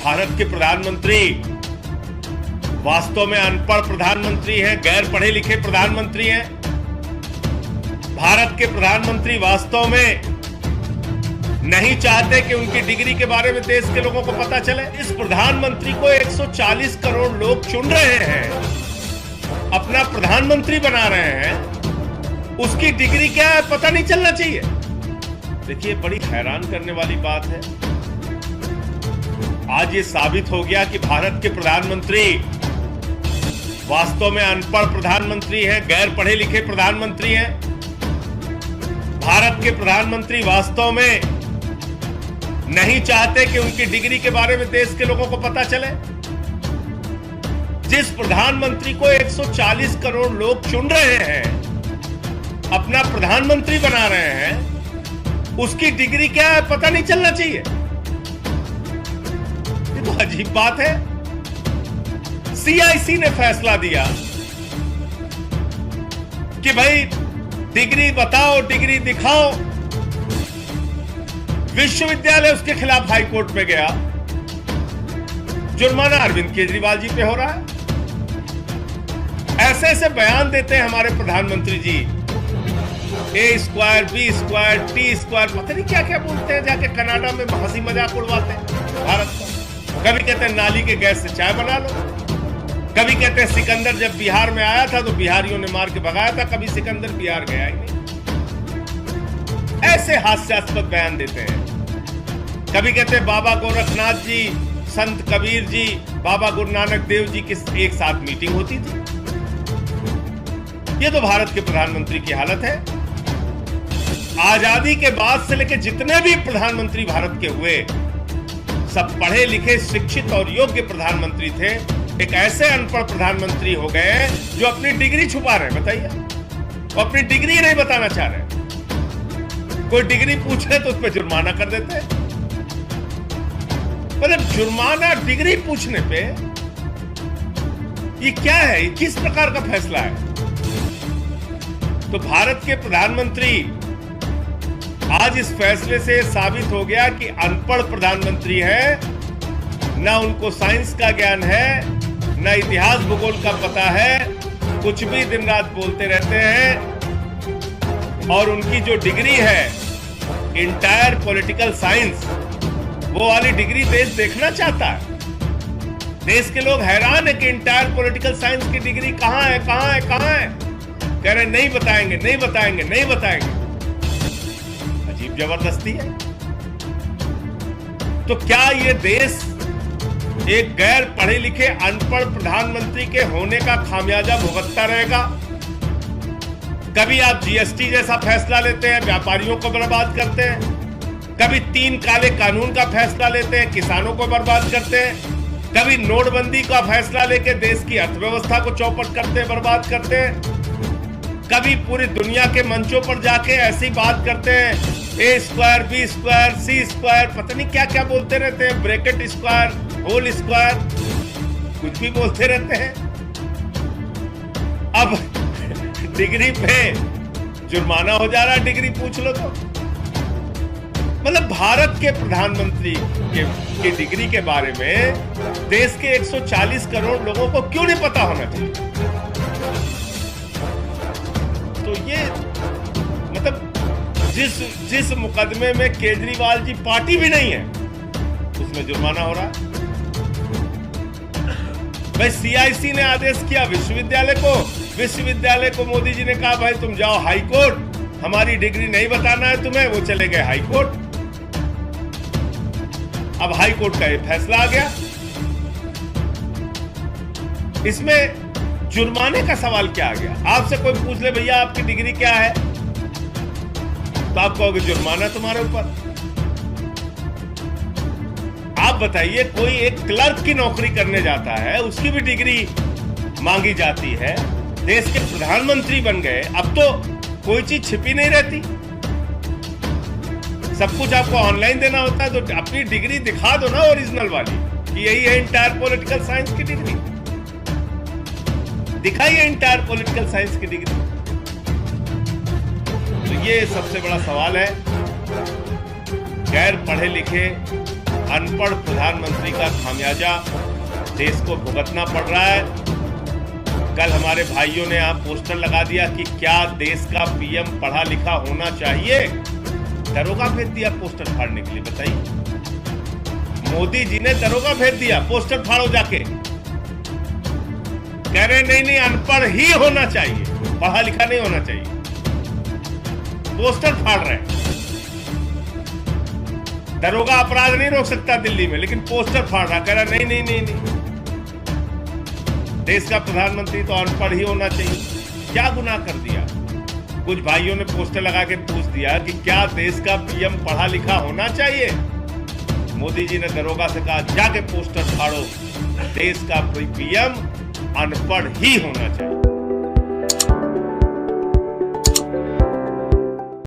भारत के प्रधानमंत्री वास्तव में अनपढ़ प्रधानमंत्री हैं, गैर पढ़े लिखे प्रधानमंत्री हैं। भारत के प्रधानमंत्री वास्तव में नहीं चाहते कि उनकी डिग्री के बारे में देश के लोगों को पता चले। इस प्रधानमंत्री को 140 करोड़ लोग चुन रहे हैं, अपना प्रधानमंत्री बना रहे हैं, उसकी डिग्री क्या है पता नहीं चलना चाहिए। देखिए, बड़ी हैरान करने वाली बात है। आज ये साबित हो गया कि भारत के प्रधानमंत्री वास्तव में अनपढ़ प्रधानमंत्री हैं, गैर पढ़े लिखे प्रधानमंत्री हैं। भारत के प्रधानमंत्री वास्तव में नहीं चाहते कि उनकी डिग्री के बारे में देश के लोगों को पता चले। जिस प्रधानमंत्री को 140 करोड़ लोग चुन रहे हैं, अपना प्रधानमंत्री बना रहे हैं, उसकी डिग्री क्या है पता नहीं चलना चाहिए। ये तो अजीब बात है। CIC ने फैसला दिया कि भाई डिग्री बताओ, डिग्री दिखाओ। विश्वविद्यालय उसके खिलाफ हाईकोर्ट में गया। जुर्माना अरविंद केजरीवाल जी पे हो रहा है। ऐसे ऐसे बयान देते हैं हमारे प्रधानमंत्री जी, A² B² T², पता नहीं क्या क्या बोलते हैं। जाके कनाडा में हंसी मजाक उड़वाते हैं भारत का। कभी कहते हैं नाली के गैस से चाय बना लो, कभी कहते हैं सिकंदर जब बिहार में आया था तो बिहारियों ने मार के भगाया था। कभी सिकंदर बिहार गया ही नहीं। ऐसे हास्यास्पद बयान देते हैं। कभी कहते हैं बाबा गोरखनाथ जी, संत कबीर जी, बाबा गुरु नानक देव जी की एक साथ मीटिंग होती थी। ये तो भारत के प्रधानमंत्री की हालत है। आजादी के बाद से लेकर जितने भी प्रधानमंत्री भारत के हुए, सब पढ़े लिखे, शिक्षित और योग्य प्रधानमंत्री थे। एक ऐसे अनपढ़ प्रधानमंत्री हो गए जो अपनी डिग्री छुपा रहे हैं। बताइए, वो अपनी डिग्री नहीं बताना चाह रहे। कोई डिग्री पूछे तो उस पर जुर्माना कर देते हैं। मतलब जुर्माना डिग्री पूछने पे, ये क्या है? ये किस प्रकार का फैसला है? तो भारत के प्रधानमंत्री आज इस फैसले से साबित हो गया कि अनपढ़ प्रधानमंत्री है। ना उनको साइंस का ज्ञान है, ना इतिहास भूगोल का पता है, कुछ भी दिन रात बोलते रहते हैं। और उनकी जो डिग्री है इंटायर पॉलिटिकल साइंस, वो वाली डिग्री देश देखना चाहता है। देश के लोग हैरान है कि इंटायर पॉलिटिकल साइंस की डिग्री कहां है, कहां है, कहां है। कह रहे नहीं बताएंगे, नहीं बताएंगे, नहीं बताएंगे। अजीब जबरदस्ती है। तो क्या ये देश एक गैर पढ़े लिखे अनपढ़ प्रधानमंत्री के होने का खामियाजा भुगतता रहेगा? कभी आप GST जैसा फैसला लेते हैं, व्यापारियों को बर्बाद करते हैं। कभी 3 काले कानून का फैसला लेते हैं, किसानों को बर्बाद करते हैं। कभी नोटबंदी का फैसला लेके देश की अर्थव्यवस्था को चौपट करते हैं, बर्बाद करते हैं। कभी पूरी दुनिया के मंचों पर जाके ऐसी बात करते हैं, A² B² C², पता नहीं क्या क्या बोलते रहते हैं, ब्रैकेट स्क्वायर, होल स्क्वायर, कुछ भी बोलते रहते हैं। अब डिग्री पे जुर्माना हो जा रहा है, डिग्री पूछ लो तो। मतलब भारत के प्रधानमंत्री की डिग्री के बारे में देश के 140 करोड़ लोगों को क्यों नहीं पता होना चाहिए? तो ये मतलब जिस मुकदमे में केजरीवाल जी पार्टी भी नहीं है, उसमें जुर्माना हो रहा है। भाई CIC ने आदेश किया विश्वविद्यालय को मोदी जी ने कहा भाई तुम जाओ हाई कोर्ट, हमारी डिग्री नहीं बताना है तुम्हें। वो चले गए हाई कोर्ट। अब हाई कोर्ट का ये फैसला आ गया। इसमें जुर्माने का सवाल क्या आ गया? आपसे कोई पूछ ले भैया आपकी डिग्री क्या है, तो आप कहोगे जुर्माना तुम्हारे ऊपर। आप बताइए, कोई एक क्लर्क की नौकरी करने जाता है, उसकी भी डिग्री मांगी जाती है। देश के प्रधानमंत्री बन गए, अब तो कोई चीज छिपी नहीं रहती, सब कुछ आपको ऑनलाइन देना होता है। तो अपनी डिग्री दिखा दो ना, ओरिजिनल वाली, कि यही है इंटायर पॉलिटिकल साइंस की डिग्री। दिखाइए इंटायर पॉलिटिकल साइंस की डिग्री। तो ये सबसे बड़ा सवाल है। गैर पढ़े लिखे अनपढ़ प्रधानमंत्री का खामियाजा देश को भुगतना पड़ रहा है। कल हमारे भाइयों ने यहाँ पोस्टर लगा दिया कि क्या देश का पीएम पढ़ा लिखा होना चाहिए। दरोगा भेज दिया पोस्टर फाड़ने के लिए, बताइए। मोदी जी ने दरोगा भेज दिया, पोस्टर फाड़ो जाके। कह रहे नहीं अनपढ़ ही होना चाहिए, पढ़ा लिखा नहीं होना चाहिए। पोस्टर फाड़ रहे हैं। दरोगा अपराध नहीं रोक सकता दिल्ली में, लेकिन पोस्टर फाड़ रहा, कह रहा नहीं। देश का प्रधानमंत्री तो अनपढ़ ही होना चाहिए। क्या गुनाह कर दिया? कुछ भाइयों ने पोस्टर लगा के पूछ दिया कि क्या देश का पीएम पढ़ा लिखा होना चाहिए। मोदी जी ने दरोगा से कहा जाके पोस्टर फाड़ो, देश का पीएम अनपढ़ ही होना चाहिए।